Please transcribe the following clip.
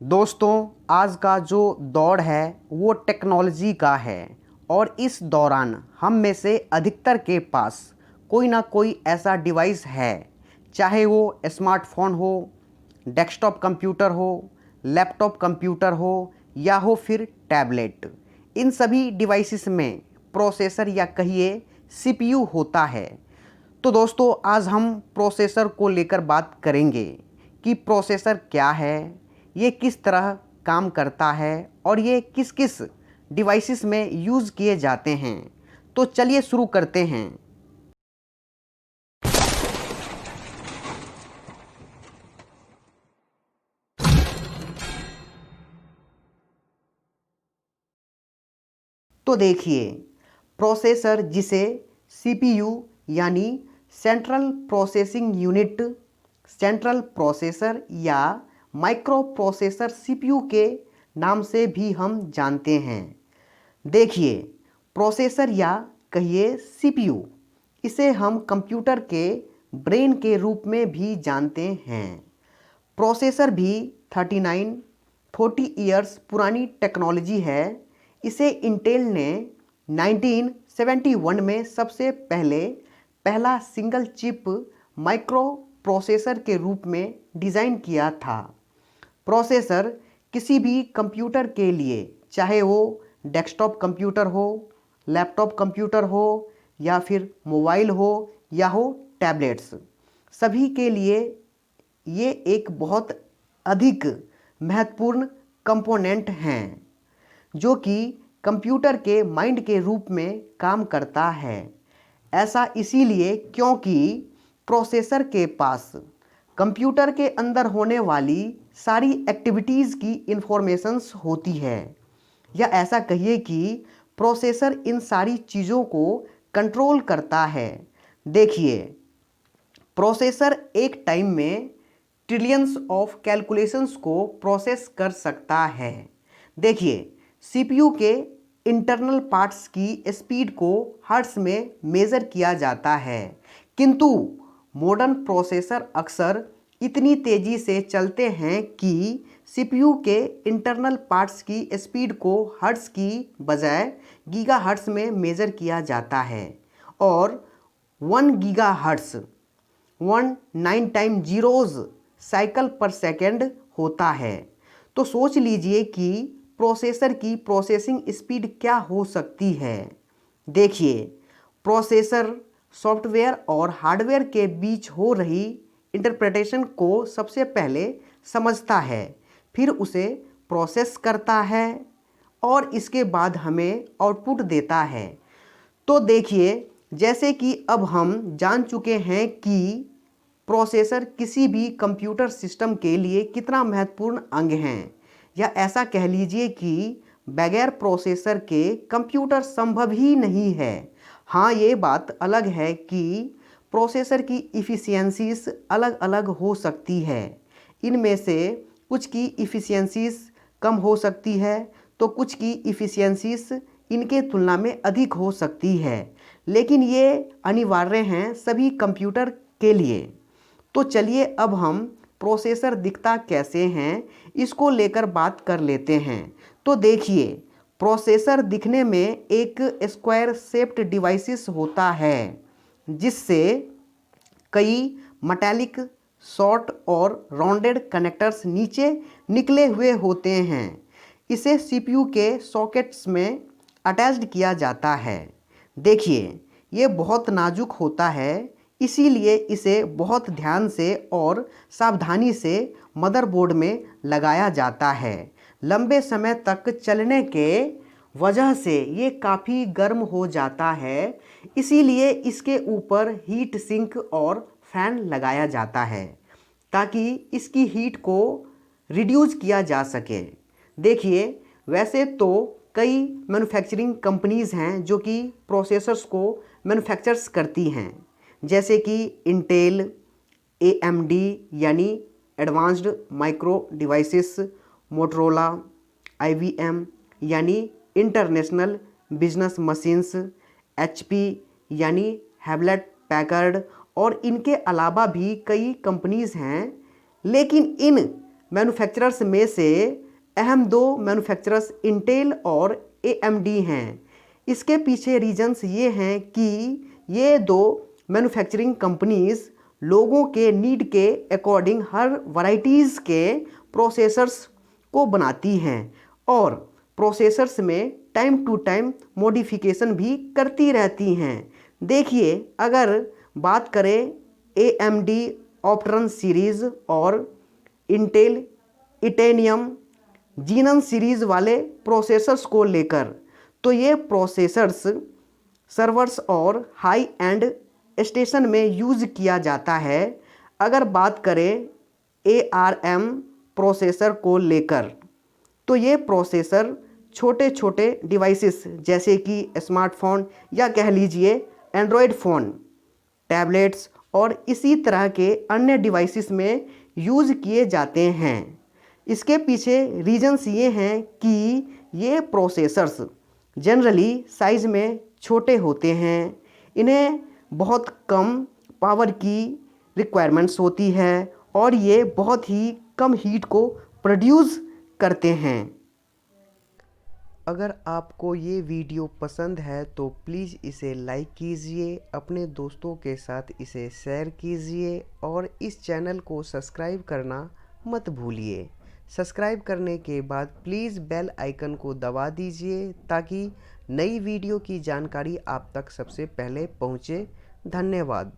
दोस्तों, आज का जो दौर है वो टेक्नोलॉजी का है और इस दौरान हम में से अधिकतर के पास कोई ना कोई ऐसा डिवाइस है, चाहे वो स्मार्टफोन हो, डेस्कटॉप कंप्यूटर हो, लैपटॉप कंप्यूटर हो या हो फिर टैबलेट। इन सभी डिवाइसेस में प्रोसेसर या कहिए सीपीयू होता है। तो दोस्तों, आज हम प्रोसेसर को लेकर बात करेंगे कि प्रोसेसर क्या है, ये किस तरह काम करता है और ये किस किस डिवाइसेस में यूज़ किए जाते हैं। तो चलिए शुरू करते हैं। तो देखिए, प्रोसेसर जिसे सीपीयू यानी central processing unit, central processor या माइक्रो प्रोसेसर सीपीयू के नाम से भी हम जानते हैं। देखिए, प्रोसेसर या कहिए सीपीयू, इसे हम कंप्यूटर के ब्रेन के रूप में भी जानते हैं। प्रोसेसर भी 40 ईयर्स पुरानी टेक्नोलॉजी है। इसे इंटेल ने 1971 में सबसे पहला सिंगल चिप माइक्रो प्रोसेसर के रूप में डिज़ाइन किया था। प्रोसेसर किसी भी कंप्यूटर के लिए, चाहे वो डेस्कटॉप कंप्यूटर हो, लैपटॉप कंप्यूटर हो या फिर मोबाइल हो या हो टैबलेट्स, सभी के लिए ये एक बहुत अधिक महत्वपूर्ण कंपोनेंट हैं जो कि कंप्यूटर के माइंड के रूप में काम करता है। ऐसा इसीलिए क्योंकि प्रोसेसर के पास कंप्यूटर के अंदर होने वाली सारी एक्टिविटीज़ की इंफॉर्मेशंस होती है, या ऐसा कहिए कि प्रोसेसर इन सारी चीज़ों को कंट्रोल करता है। देखिए, प्रोसेसर एक टाइम में ट्रिलियंस ऑफ कैलकुलेशंस को प्रोसेस कर सकता है। देखिए, सीपीयू के इंटरनल पार्ट्स की स्पीड को हर्ट्ज में मेज़र किया जाता है, किंतु मॉडर्न प्रोसेसर अक्सर इतनी तेज़ी से चलते हैं कि सीपीयू के इंटरनल पार्ट्स की स्पीड को हर्ट्ज की बजाय गीगाहर्ट्ज में मेज़र किया जाता है और 1 गीगाहर्ट्ज 19 टाइम जीरोज़ साइकिल पर सेकेंड होता है। तो सोच लीजिए कि प्रोसेसर की प्रोसेसिंग स्पीड क्या हो सकती है। देखिए, प्रोसेसर सॉफ्टवेयर और हार्डवेयर के बीच हो रही इंटरप्रिटेशन को सबसे पहले समझता है, फिर उसे प्रोसेस करता है और इसके बाद हमें आउटपुट देता है। तो देखिए, जैसे कि अब हम जान चुके हैं कि प्रोसेसर किसी भी कंप्यूटर सिस्टम के लिए कितना महत्वपूर्ण अंग हैं, या ऐसा कह लीजिए कि बगैर प्रोसेसर के कंप्यूटर संभव ही नहीं है। हाँ, ये बात अलग है कि प्रोसेसर की इफ़िशियंसीज अलग अलग हो सकती है। इनमें से कुछ की इफ़िशियंसीज कम हो सकती है तो कुछ की इफ़िशियंसीज इनके तुलना में अधिक हो सकती है, लेकिन ये अनिवार्य हैं सभी कंप्यूटर के लिए। तो चलिए अब हम प्रोसेसर दिखता कैसे हैं इसको लेकर बात कर लेते हैं। तो देखिए, प्रोसेसर दिखने में एक स्क्वायर शेप्ड डिवाइसेस होता है जिससे कई मेटालिक शॉर्ट और राउंडेड कनेक्टर्स नीचे निकले हुए होते हैं। इसे सीपीयू के सॉकेट्स में अटैच्ड किया जाता है। देखिए, ये बहुत नाजुक होता है, इसीलिए इसे बहुत ध्यान से और सावधानी से मदरबोर्ड में लगाया जाता है। लंबे समय तक चलने के वजह से ये काफ़ी गर्म हो जाता है, इसीलिए इसके ऊपर हीट सिंक और फैन लगाया जाता है ताकि इसकी हीट को रिड्यूस किया जा सके। देखिए, वैसे तो कई मैन्युफैक्चरिंग कंपनीज़ हैं जो कि प्रोसेसर्स को मैन्युफैक्चर्स करती हैं, जैसे कि इंटेल, एएमडी यानी advanced micro devices, Motorola, IVM यानी इंटरनेशनल बिजनेस मशीन्स, एचपी यानी हैवलेट पैकर्ड, और इनके अलावा भी कई कंपनीज़ हैं। लेकिन इन मैन्युफैक्चरर्स में से अहम दो मैन्युफैक्चरर्स इंटेल और एएमडी हैं। इसके पीछे रीजंस ये हैं कि ये दो मैन्युफैक्चरिंग कंपनीज़ लोगों के नीड के अकॉर्डिंग हर वैराइटीज़ के प्रोसेसर्स को बनाती हैं और प्रोसेसर्स में टाइम टू टाइम मॉडिफिकेशन भी करती रहती हैं। देखिए, अगर बात करें एएमडी ऑप्टरन सीरीज़ और इंटेल इटेनियम जीनन सीरीज़ वाले प्रोसेसर्स को लेकर, तो ये प्रोसेसर्स सर्वर्स और हाई एंड स्टेशन में यूज़ किया जाता है। अगर बात करें एआरएम प्रोसेसर को लेकर, तो ये प्रोसेसर छोटे छोटे डिवाइसेस जैसे कि स्मार्टफोन या कह लीजिए एंड्रॉयड फ़ोन, टैबलेट्स और इसी तरह के अन्य डिवाइसेस में यूज़ किए जाते हैं। इसके पीछे रीजंस ये हैं कि ये प्रोसेसर्स जनरली साइज़ में छोटे होते हैं, इन्हें बहुत कम पावर की रिक्वायरमेंट्स होती है और ये बहुत ही कम हीट को प्रोड्यूस करते हैं। अगर आपको ये वीडियो पसंद है तो प्लीज़ इसे लाइक कीजिए, अपने दोस्तों के साथ इसे शेयर कीजिए और इस चैनल को सब्सक्राइब करना मत भूलिए। सब्सक्राइब करने के बाद प्लीज़ बेल आइकन को दबा दीजिए ताकि नई वीडियो की जानकारी आप तक सबसे पहले पहुँचे। धन्यवाद।